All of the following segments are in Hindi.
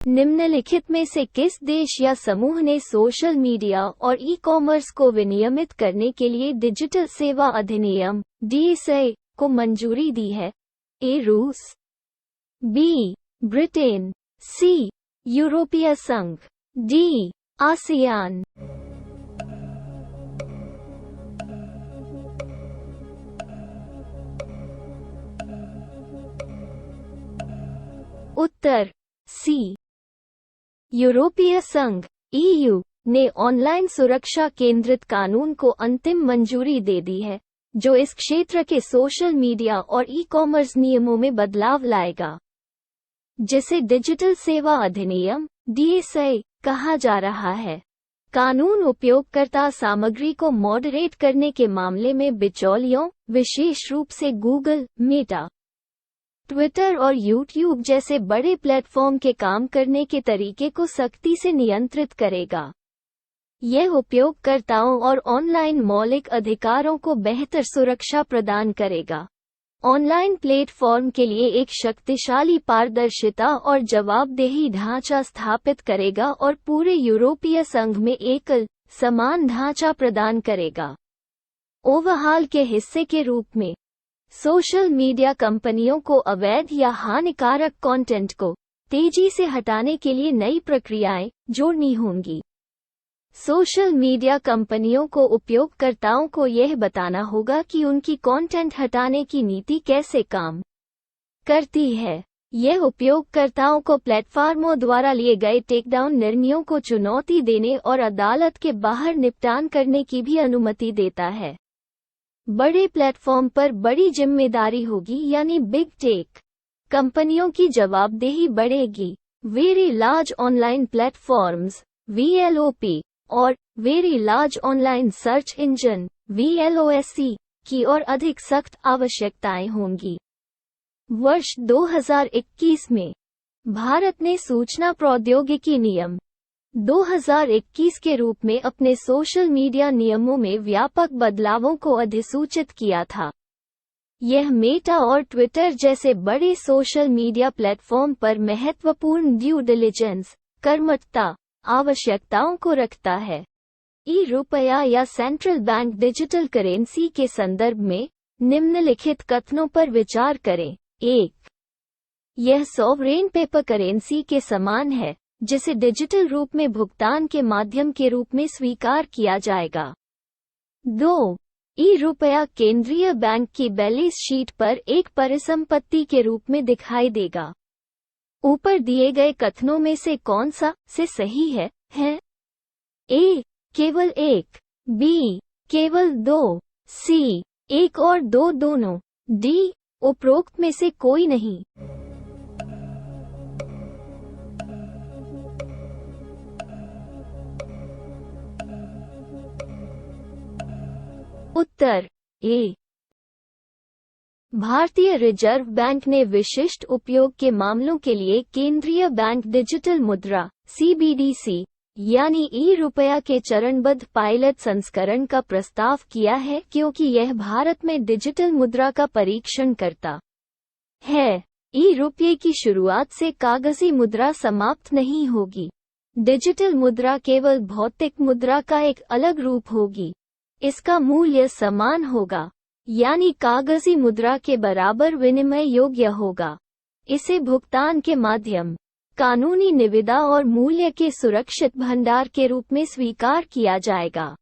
निम्नलिखित में से किस देश या समूह ने सोशल मीडिया और ई-कॉमर्स को विनियमित करने के लिए डिजिटल सेवा अधिनियम (DSA) को मंजूरी दी है? ए. रूस, बी. ब्रिटेन, सी. यूरोपीय संघ, डी. आसियान। उत्तर सी। यूरोपीय संघ (EU) ने ऑनलाइन सुरक्षा केंद्रित कानून को अंतिम मंजूरी दे दी है, जो इस क्षेत्र के सोशल मीडिया और ई-कॉमर्स नियमों में बदलाव लाएगा, जिसे डिजिटल सेवा अधिनियम (DSA) कहा जा रहा है। कानून उपयोगकर्ता सामग्री को मॉडरेट करने के मामले में बिचौलियों, विशेष रूप से गूगल, मेटा, ट्विटर और यूट्यूब जैसे बड़े प्लेटफॉर्म के काम करने के तरीके को सख्ती से नियंत्रित करेगा। यह उपयोगकर्ताओं और ऑनलाइन मौलिक अधिकारों को बेहतर सुरक्षा प्रदान करेगा। ऑनलाइन प्लेटफॉर्म के लिए एक शक्तिशाली पारदर्शिता और जवाबदेही ढांचा स्थापित करेगा और पूरे यूरोपीय संघ में एकल, समान ढांचा प्रदान करेगा। ओवरहाल के हिस्से के रूप में सोशल मीडिया कंपनियों को अवैध या हानिकारक कंटेंट को तेजी से हटाने के लिए नई प्रक्रियाएं जोड़नी होंगी। सोशल मीडिया कंपनियों को उपयोगकर्ताओं को यह बताना होगा कि उनकी कंटेंट हटाने की नीति कैसे काम करती है। यह उपयोगकर्ताओं को प्लेटफॉर्मों द्वारा लिए गए टेकडाउन निर्णयों को चुनौती देने और अदालत के बाहर निपटान करने की भी अनुमति देता है। बड़े प्लेटफॉर्म पर बड़ी जिम्मेदारी होगी, यानी बिग टेक कंपनियों की जवाबदेही बढ़ेगी। Very large online platforms (VLOP) और very large online search engine (VLOSE) की और अधिक सख्त आवश्यकताएं होंगी। वर्ष 2021 में भारत ने सूचना प्रौद्योगिकी नियम 2021 के रूप में अपने सोशल मीडिया नियमों में व्यापक बदलावों को अधिसूचित किया था। यह मेटा और ट्विटर जैसे बड़े सोशल मीडिया प्लेटफॉर्म पर महत्वपूर्ण ड्यू डिलिजेंस कर्मठता आवश्यकताओं को रखता है। रुपया या सेंट्रल बैंक डिजिटल करेंसी के संदर्भ में निम्नलिखित कथनों पर विचार करें। 1. यह सॉवरेन पेपर करेंसी के समान है, जिसे डिजिटल रूप में भुगतान के माध्यम के रूप में स्वीकार किया जाएगा। 2. रुपया केंद्रीय बैंक की बैलेंस शीट पर एक परिसंपत्ति के रूप में दिखाई देगा। ऊपर दिए गए कथनों में से कौन सा से सही है? ए. केवल एक, बी. केवल दो, सी. एक और दो दोनों, डी. उपरोक्त में से कोई नहीं। उत्तर ए। भारतीय रिजर्व बैंक ने विशिष्ट उपयोग के मामलों के लिए केंद्रीय बैंक डिजिटल मुद्रा (CBDC) यानी रुपया के चरणबद्ध पायलट संस्करण का प्रस्ताव किया है, क्योंकि यह भारत में डिजिटल मुद्रा का परीक्षण करता है। रुपये की शुरुआत से कागजी मुद्रा समाप्त नहीं होगी। डिजिटल मुद्रा केवल भौतिक मुद्रा का एक अलग रूप होगी। इसका मूल्य समान होगा, यानी कागजी मुद्रा के बराबर विनिमय योग्य होगा। इसे भुगतान के माध्यम, कानूनी निविदा और मूल्य के सुरक्षित भंडार के रूप में स्वीकार किया जाएगा।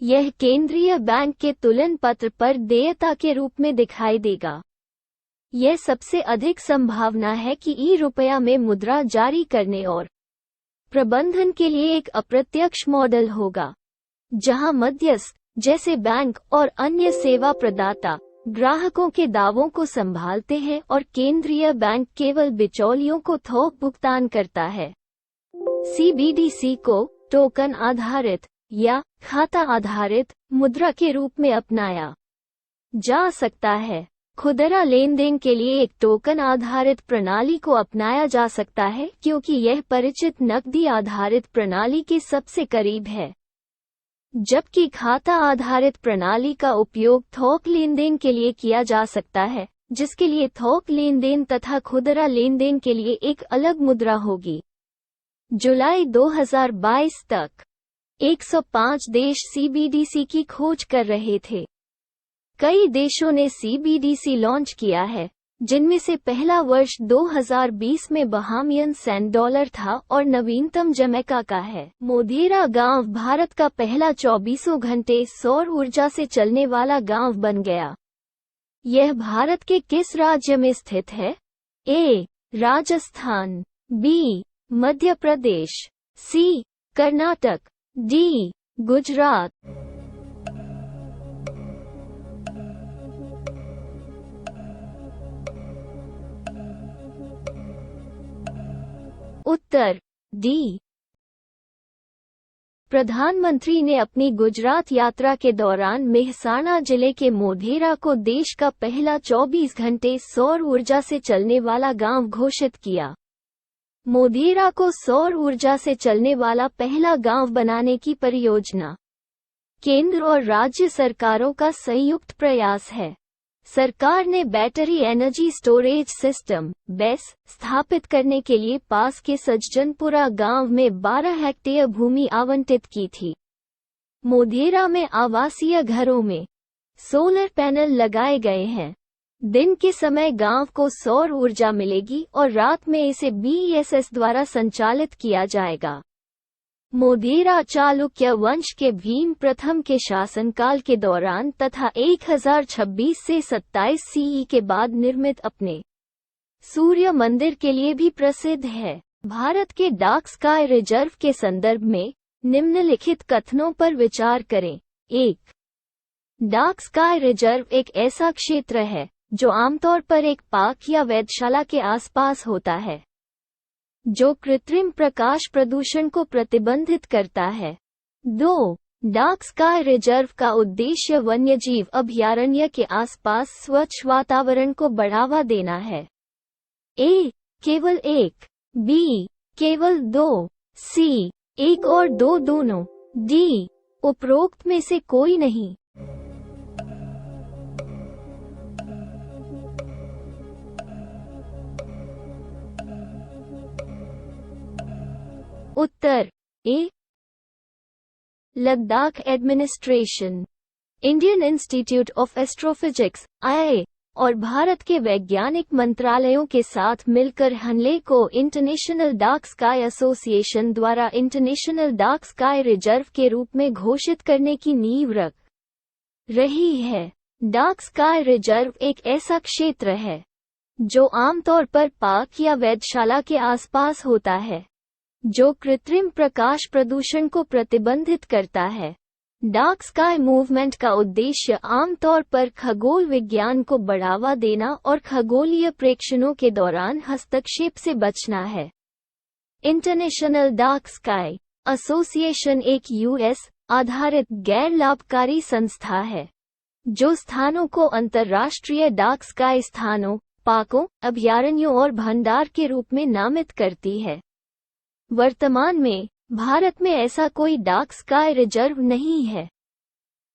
यह केंद्रीय बैंक के तुलन पत्र पर देयता के रूप में दिखाई देगा। यह सबसे अधिक संभावना है कि रुपया में मुद्रा जारी करने और प्रबंधन के लिए एक अप्रत्यक्ष मॉडल होगा, जहां मध्यस्थ जैसे बैंक और अन्य सेवा प्रदाता ग्राहकों के दावों को संभालते हैं और केंद्रीय बैंक केवल बिचौलियों को थोक भुगतान करता है। CBDC को टोकन आधारित या खाता आधारित मुद्रा के रूप में अपनाया जा सकता है। खुदरा लेनदेन के लिए एक टोकन आधारित प्रणाली को अपनाया जा सकता है, क्योंकि यह परिचित नकदी आधारित प्रणाली के सबसे करीब है, जबकि खाता आधारित प्रणाली का उपयोग थोक लेनदेन के लिए किया जा सकता है। जिसके लिए थोक लेन देन तथा खुदरा लेन देन के लिए एक अलग मुद्रा होगी। जुलाई 2022 तक 105 देश सीबीडीसी की खोज कर रहे थे। कई देशों ने सीबीडीसी लॉन्च किया है, जिनमें से पहला वर्ष 2020 में बहामियन $100 था और नवीनतम जमैका का है। मोधेरा गांव भारत का पहला 24 घंटे सौर ऊर्जा से चलने वाला गांव बन गया। यह भारत के किस राज्य में स्थित है? ए. राजस्थान, बी. मध्य प्रदेश, सी. कर्नाटक, डी. गुजरात। उत्तर डी। प्रधानमंत्री ने अपनी गुजरात यात्रा के दौरान मेहसाणा जिले के मोधेरा को देश का पहला 24 घंटे सौर ऊर्जा से चलने वाला गांव घोषित किया। मोधेरा को सौर ऊर्जा से चलने वाला पहला गांव बनाने की परियोजना केंद्र और राज्य सरकारों का संयुक्त प्रयास है। सरकार ने battery energy storage system (base) स्थापित करने के लिए पास के सज्जनपुरा गांव में 12 हेक्टेयर भूमि आवंटित की थी। मोधेरा में आवासीय घरों में सोलर पैनल लगाए गए हैं। दिन के समय गांव को सौर ऊर्जा मिलेगी और रात में इसे बीएसएस द्वारा संचालित किया जाएगा। मोधेरा चालुक्य वंश के भीम प्रथम के शासनकाल के दौरान तथा 1026 से 27 सीई के बाद निर्मित अपने सूर्य मंदिर के लिए भी प्रसिद्ध है। भारत के डार्क स्काई रिजर्व के संदर्भ में निम्नलिखित कथनों पर विचार करें। 1. डार्क स्काई रिजर्व एक ऐसा क्षेत्र है जो आमतौर पर एक पार्क या वेधशाला के आसपास होता है, जो कृत्रिम प्रकाश प्रदूषण को प्रतिबंधित करता है। 2. डार्क स्काई रिजर्व का उद्देश्य वन्यजीव अभयारण्य के आसपास स्वच्छ वातावरण को बढ़ावा देना है। ए. केवल 1, बी. केवल 2, सी. 1 और 2 दोनों, डी. उपरोक्त में से कोई नहीं। उत्तर A. Ladakh administration, Indian institute of astrophysics (IIA) और भारत के वैज्ञानिक मंत्रालयों के साथ मिलकर हनले को इंटरनेशनल डार्क स्काई एसोसिएशन द्वारा इंटरनेशनल डार्क स्काई रिजर्व के रूप में घोषित करने की नींव रख रही है। डार्क स्काई रिजर्व एक ऐसा क्षेत्र है जो आमतौर पर पार्क या वेधशाला के आसपास होता है, जो कृत्रिम प्रकाश प्रदूषण को प्रतिबंधित करता है। डार्क स्काई मूवमेंट का उद्देश्य आमतौर पर खगोल विज्ञान को बढ़ावा देना और खगोलीय प्रेक्षणों के दौरान हस्तक्षेप से बचना है। इंटरनेशनल डार्क स्काई एसोसिएशन एक यूएस आधारित गैर लाभकारी संस्था है, जो स्थानों को अंतर्राष्ट्रीय डार्क स्काई स्थानों, पार्कों, अभयारण्यों और भंडार के रूप में नामित करती है। वर्तमान में भारत में ऐसा कोई डार्क स्काई रिजर्व नहीं है।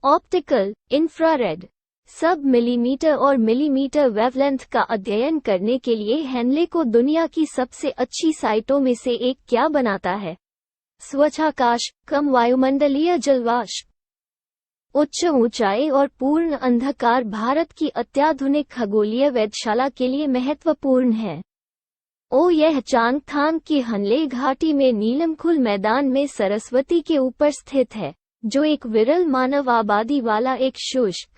ऑप्टिकल, इंफ्रारेड, सब मिलीमीटर और मिलीमीटर वेवलेंथ का अध्ययन करने के लिए हेनले को दुनिया की सबसे अच्छी साइटों में से एक क्या बनाता है? स्वच्छ आकाश, कम वायुमंडलीय जलवाष्प, उच्च ऊंचाई और पूर्ण अंधकार भारत की अत्याधुनिक खगोलीय वेधशाला के लिए महत्वपूर्ण है। यह चांगथांग की हनले घाटी में नीलमखुल मैदान में सरस्वती के ऊपर स्थित है, जो एक विरल मानव आबादी वाला एक शुष्क,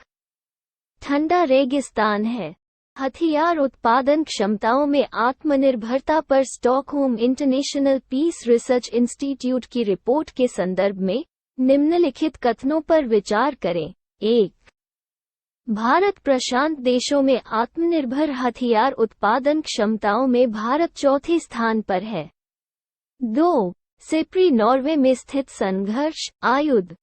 ठंडा रेगिस्तान है। हथियार उत्पादन क्षमताओं में आत्मनिर्भरता पर Stockholm international Peace Research Institute की रिपोर्ट के संदर्भ में निम्नलिखित कथनों पर विचार करें। 1. भारत प्रशांत देशों में आत्मनिर्भर हथियार उत्पादन क्षमताओं में भारत चौथे स्थान पर है। 2. सिप्री नॉर्वे में स्थित संघर्ष, आयुध,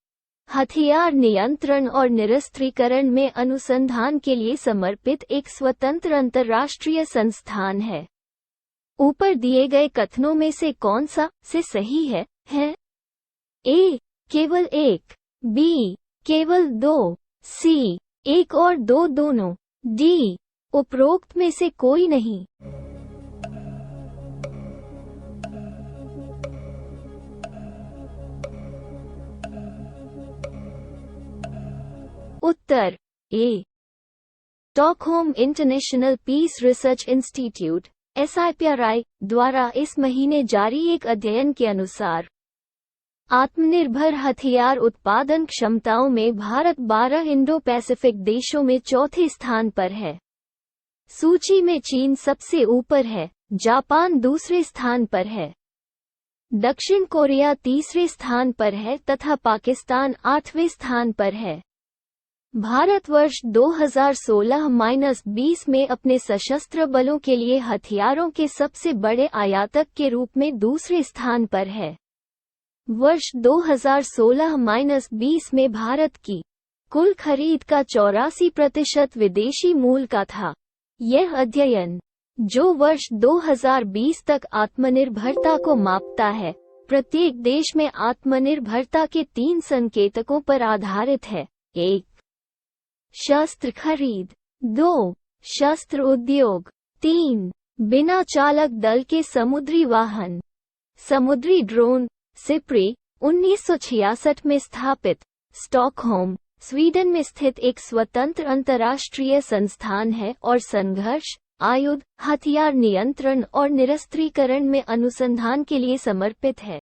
हथियार नियंत्रण और निरस्त्रीकरण में अनुसंधान के लिए समर्पित एक स्वतंत्र अंतर्राष्ट्रीय संस्थान है। ऊपर दिए गए कथनों में से कौन सा से सही है? ए. केवल 1, बी. केवल 2, सी. 1 और 2 दोनों, डी. उपरोक्त में से कोई नहीं। उत्तर A. Stockholm international Peace Research institute SIPRI द्वारा इस महीने जारी एक अध्ययन के अनुसार आत्मनिर्भर हथियार उत्पादन क्षमताओं में भारत 12 इंडो पैसिफिक देशों में चौथे स्थान पर है। सूची में चीन सबसे ऊपर है, जापान दूसरे स्थान पर है, दक्षिण कोरिया तीसरे स्थान पर है तथा पाकिस्तान 8वें स्थान पर है। भारत वर्ष 2016-20 में अपने सशस्त्र बलों के लिए हथियारों के सबसे बड़े आयातक के रूप में दूसरे स्थान पर है। वर्ष 2016-20 में भारत की कुल खरीद का 84% विदेशी मूल का था। यह अध्ययन, जो वर्ष 2020 तक आत्मनिर्भरता को मापता है, प्रत्येक देश में आत्मनिर्भरता के 3 संकेतकों पर आधारित है। 1. शस्त्र खरीद, 2. शस्त्र उद्योग, 3. बिना चालक दल के समुद्री वाहन। समुद्री ड्रोन सिप्री 1966 में स्थापित स्टॉकहोम, स्वीडन में स्थित एक स्वतंत्र अंतर्राष्ट्रीय संस्थान है और संघर्ष, आयुध, हथियार नियंत्रण और निरस्त्रीकरण में अनुसंधान के लिए समर्पित है।